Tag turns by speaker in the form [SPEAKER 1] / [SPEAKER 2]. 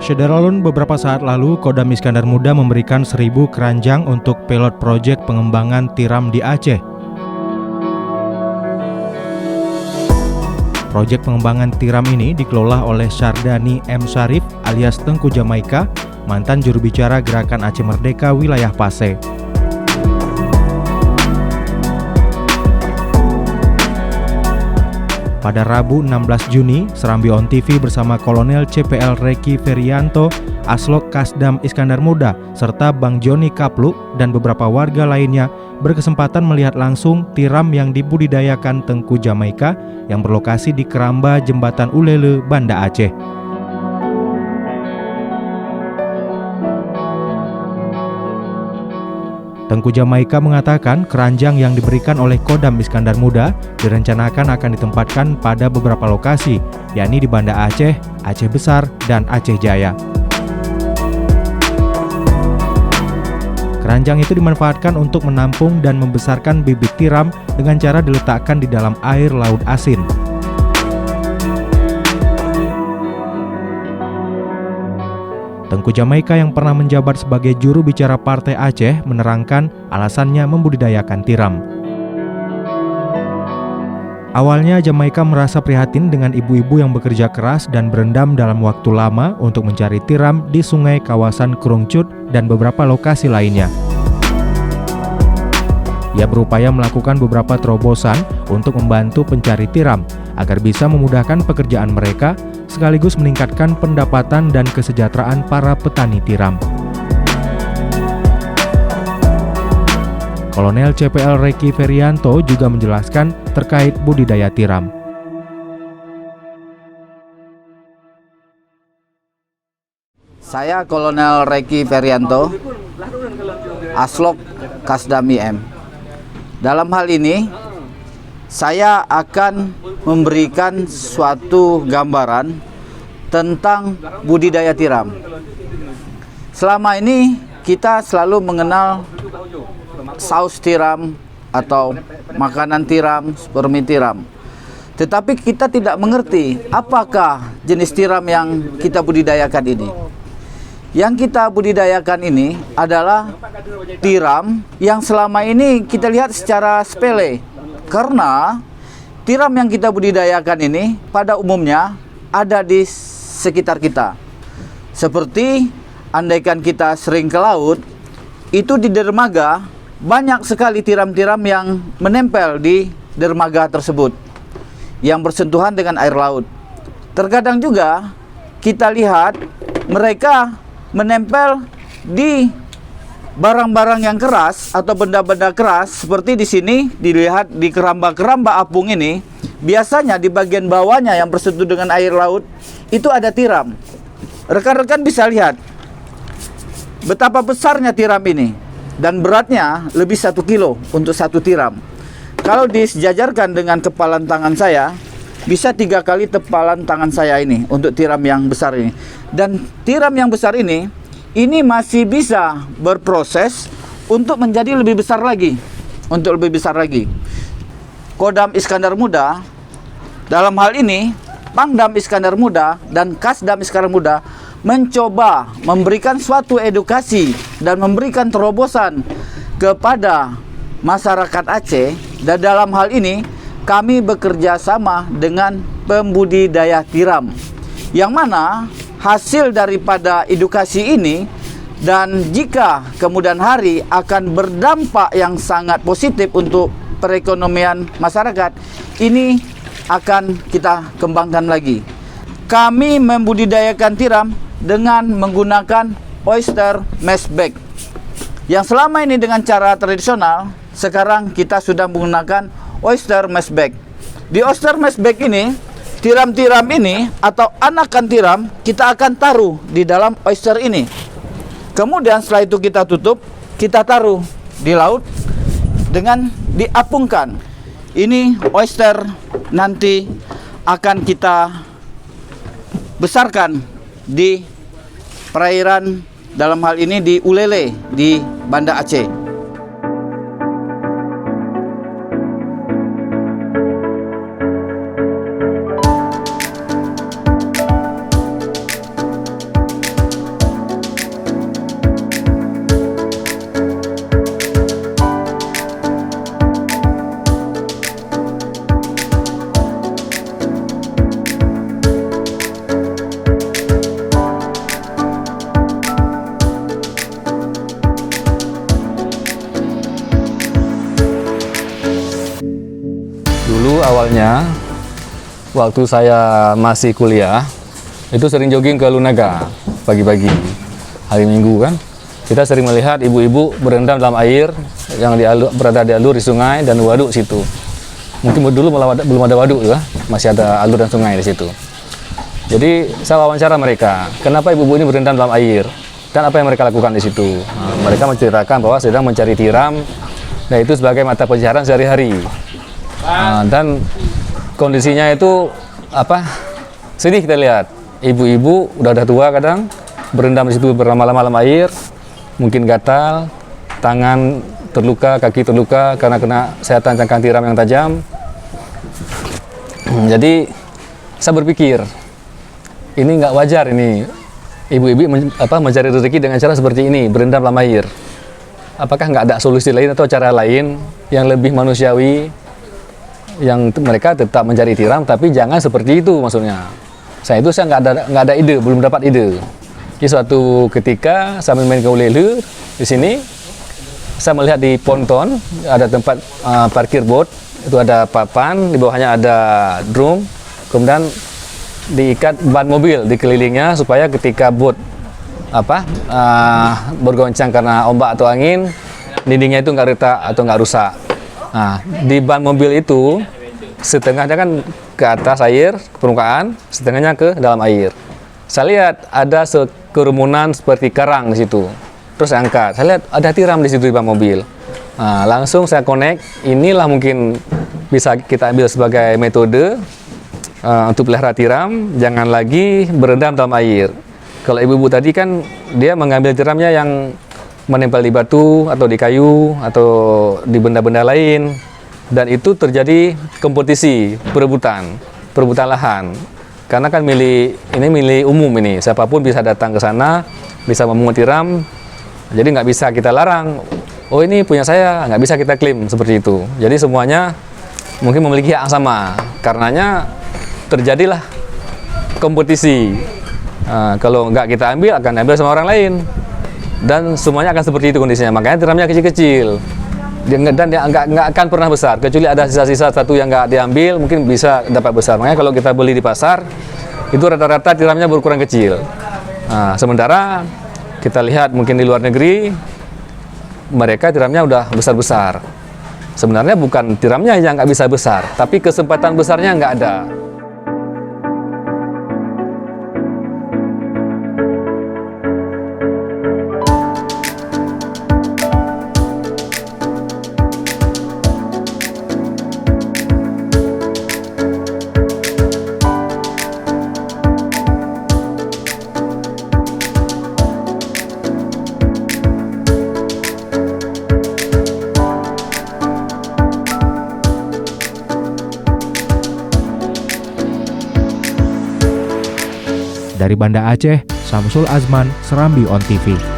[SPEAKER 1] Syederalun, beberapa saat lalu Kodam Iskandar Muda memberikan 1.000 keranjang untuk pilot proyek pengembangan tiram di Aceh. Proyek pengembangan tiram ini dikelola oleh Syardani M. Syarif alias Tengku Jamaika, mantan juru bicara Gerakan Aceh Merdeka Wilayah Paseh. Pada Rabu 16 Juni, Serambi On TV bersama Kolonel CPL Reki Ferianto, Aslok Kasdam Iskandar Muda, serta Bang Joni Kaplu dan beberapa warga lainnya berkesempatan melihat langsung tiram yang dibudidayakan Tengku Jamaika yang berlokasi di Keramba Jembatan Ulele, Banda Aceh. Tengku Jamaika mengatakan keranjang yang diberikan oleh Kodam Iskandar Muda direncanakan akan ditempatkan pada beberapa lokasi, yakni di Banda Aceh, Aceh Besar, dan Aceh Jaya. Keranjang itu dimanfaatkan untuk menampung dan membesarkan bibit tiram dengan cara diletakkan di dalam air laut asin. Tengku Jamaika yang pernah menjabat sebagai juru bicara Partai Aceh menerangkan alasannya membudidayakan tiram. Awalnya Jamaika merasa prihatin dengan ibu-ibu yang bekerja keras dan berendam dalam waktu lama untuk mencari tiram di sungai kawasan Krungcut dan beberapa lokasi lainnya. Ia berupaya melakukan beberapa terobosan untuk membantu pencari tiram agar bisa memudahkan pekerjaan mereka sekaligus meningkatkan pendapatan dan kesejahteraan para petani tiram. Kolonel CPL Reki Ferianto juga menjelaskan terkait budidaya tiram.
[SPEAKER 2] Saya Kolonel Reki Ferianto, Aslok Kasdam IM. Dalam hal ini, saya akan memberikan suatu gambaran tentang budidaya tiram. Selama ini kita selalu mengenal saus tiram atau makanan tiram, spermi tiram. Tetapi kita tidak mengerti apakah jenis tiram yang kita budidayakan ini. Yang kita budidayakan ini adalah tiram yang selama ini kita lihat secara sepele. Karena tiram yang kita budidayakan ini pada umumnya ada di sekitar kita. Seperti andaikan kita sering ke laut, itu di dermaga banyak sekali tiram-tiram yang menempel di dermaga tersebut yang bersentuhan dengan air laut. Terkadang juga kita lihat mereka menempel di barang-barang yang keras atau benda-benda keras seperti di sini dilihat di keramba-keramba apung ini, biasanya di bagian bawahnya yang bersentuh dengan air laut itu ada tiram. Rekan-rekan bisa lihat betapa besarnya tiram ini dan beratnya lebih 1 kilo untuk satu tiram. Kalau disejajarkan dengan kepalan tangan saya, bisa 3 kali tepalan tangan saya ini untuk tiram yang besar ini. Dan tiram yang besar ini masih bisa berproses untuk menjadi lebih besar lagi. Kodam Iskandar Muda, dalam hal ini Pangdam Iskandar Muda dan Kasdam Iskandar Muda mencoba memberikan suatu edukasi dan memberikan terobosan kepada masyarakat Aceh. Dan dalam hal ini kami bekerja sama dengan pembudidaya tiram, yang mana hasil daripada edukasi ini dan jika kemudian hari akan berdampak yang sangat positif untuk perekonomian masyarakat, ini akan kita kembangkan lagi. Kami membudidayakan tiram dengan menggunakan oyster mesh bag. Yang selama ini dengan cara tradisional, sekarang kita sudah menggunakan oyster mesh bag. Di oyster mesh bag ini, tiram-tiram ini atau anakan tiram kita akan taruh di dalam oyster ini. Kemudian setelah itu kita tutup, kita taruh di laut dengan diapungkan. Ini oyster nanti akan kita besarkan di perairan, dalam hal ini di Ulele di Banda Aceh.
[SPEAKER 3] awalnya waktu saya masih kuliah itu sering jogging ke Lunaga pagi-pagi hari Minggu kan. Kita sering melihat ibu-ibu berendam dalam air yang berada di alur di sungai dan waduk situ. Mungkin dulu belum ada waduk ya, masih ada alur dan sungai di situ. Jadi saya wawancara mereka, kenapa ibu-ibu ini berendam dalam air dan apa yang mereka lakukan di situ. Nah, mereka menceritakan bahwa sedang mencari tiram, dan itu sebagai mata pencaharian sehari-hari. Dan kondisinya itu sedih kita lihat. Ibu-ibu udah tua kadang berendam di situ berlama-lama dalam air, mungkin gatal, tangan terluka, kaki terluka karena kena sayatan cangkang tiram yang tajam. Jadi saya berpikir ini nggak wajar ini ibu-ibu mencari rezeki dengan cara seperti ini, berendam dalam air. Apakah nggak ada solusi lain atau cara lain yang lebih manusiawi, yang mereka tetap mencari tiram tapi jangan seperti itu maksudnya. Saya nggak ada ide, belum dapat ide. Di suatu ketika saya main ke Ulele di sini, saya melihat di ponton ada tempat parkir boat, itu ada papan, di bawahnya ada drum, kemudian diikat ban mobil di kelilingnya supaya ketika boat bergoncang karena ombak atau angin, dindingnya itu nggak retak atau nggak rusak. Nah, di ban mobil itu setengahnya kan ke atas air, ke permukaan, setengahnya ke dalam air. Saya lihat ada kerumunan seperti karang di situ. Terus saya angkat, saya lihat ada tiram di situ di ban mobil. Nah, langsung saya connect, inilah mungkin bisa kita ambil sebagai metode untuk pelihara tiram, jangan lagi berendam dalam air. Kalau ibu-ibu tadi kan dia mengambil tiramnya yang menempel di batu atau di kayu atau di benda-benda lain, dan itu terjadi kompetisi, perebutan lahan. Karena kan milik umum ini, siapapun bisa datang ke sana, bisa memungut tiram, jadi nggak bisa kita larang. Oh ini punya saya, nggak bisa kita klaim seperti itu. Jadi semuanya mungkin memiliki hak yang sama. Karenanya terjadilah kompetisi. Kalau nggak kita ambil, akan ambil sama orang lain. Dan semuanya akan seperti itu kondisinya. Makanya tiramnya kecil-kecil. Dan dia nggak akan pernah besar. Kecuali ada sisa-sisa satu yang nggak diambil, mungkin bisa dapat besar. Makanya kalau kita beli di pasar, itu rata-rata tiramnya berukuran kecil. Sementara kita lihat mungkin di luar negeri, mereka tiramnya udah besar-besar. Sebenarnya bukan tiramnya yang nggak bisa besar, tapi kesempatan besarnya nggak ada.
[SPEAKER 1] Dari Banda Aceh, Samsul Azman, Serambi On TV.